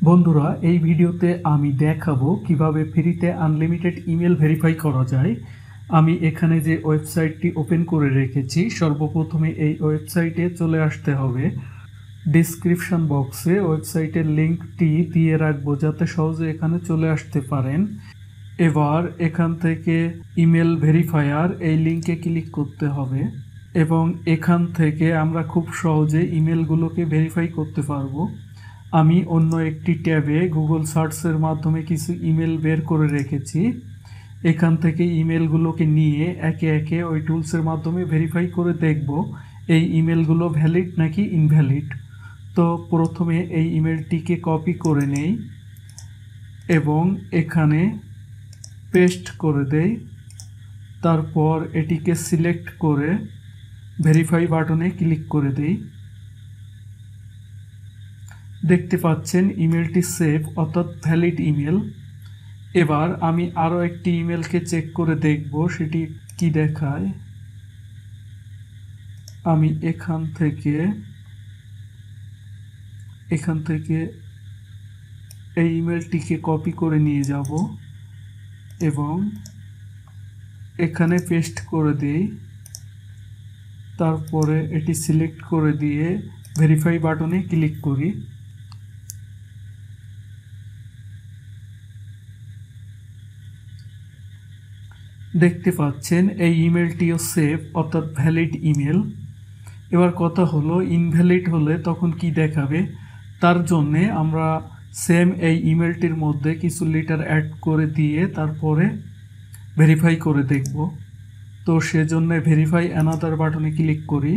বন্ধুরা, এই ভিডিওতে আমি দেখাবো কিভাবে ফ্রিতে আনলিমিটেড ইমেল ভেরিফাই করা যায়। আমি এখানে যে ওয়েবসাইটটি ওপেন করে রেখেছি, সর্বপ্রথমে এই ওয়েবসাইটে চলে আসতে হবে। ডিসক্রিপশন বক্সে ওয়েবসাইটের লিঙ্কটি দিয়ে রাখবো যাতে সহজে এখানে চলে আসতে পারেন। এবার এখান থেকে ইমেল ভেরিফায়ার এই লিঙ্কে ক্লিক করতে হবে এবং এখান থেকে আমরা খুব সহজে ইমেলগুলোকে ভেরিফাই করতে পারবো। আমি অন্য একটি ট্যাবে গুগল সার্চের মাধ্যমে কিছু ইমেল বের করে রেখেছি। এখান থেকে ইমেলগুলোকে নিয়ে একে একে ওই টুলসের মাধ্যমে ভেরিফাই করে দেখব এই ইমেলগুলো ভ্যালিড নাকি ইনভ্যালিড। তো প্রথমে এই ইমেলটিকে কপি করে নেই এবং এখানে পেস্ট করে দেই। তারপর এটিকে সিলেক্ট করে ভেরিফাই বাটনে ক্লিক করে দেই। দেখতে পাচ্ছেন ইমেলটি সেভ অর্থাৎ ভ্যালিড ইমেল। এবার আমি আরও একটি ইমেলকে চেক করে দেখব সেটি কি দেখায়। আমি এখান থেকে এই ইমেলটিকে কপি করে নিয়ে যাব এবং এখানে পেস্ট করে দিই। তারপরে এটি সিলেক্ট করে দিয়ে ভেরিফাই বাটনে ক্লিক করি। দেখতে পাচ্ছেন এই ইমেলটিও সেভ অর্থাৎ ভ্যালিড ইমেল। এবার কথা হলো ইনভ্যালিড হলে তখন কি দেখাবে, তার জন্যে আমরা সেম এই ইমেলটির মধ্যে কিছু লেটার অ্যাড করে দিয়ে তারপরে ভেরিফাই করে দেখব। তো সেজন্য ভেরিফাই অ্যানাদার বাটনে ক্লিক করি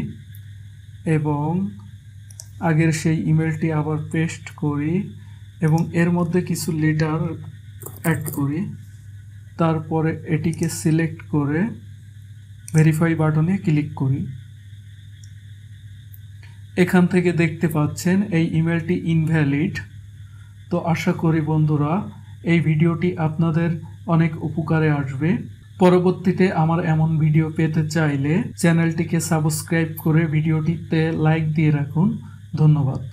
এবং আগের সেই ইমেলটি আবার পেস্ট করি এবং এর মধ্যে কিছু লেটার অ্যাড করি। তারপরে এটিকে সিলেক্ট করে ভেরিফাই বাটনে ক্লিক করি। এখান থেকে দেখতে পাচ্ছেন এই ইমেলটি ইনভ্যালিড। তো আশা করি বন্ধুরা এই ভিডিওটি আপনাদের অনেক উপকারে আসবে। পরবর্তীতে আমার এমন ভিডিও পেতে চাইলে চ্যানেলটিকে সাবস্ক্রাইব করে ভিডিওটিতে লাইক দিয়ে রাখুন। ধন্যবাদ।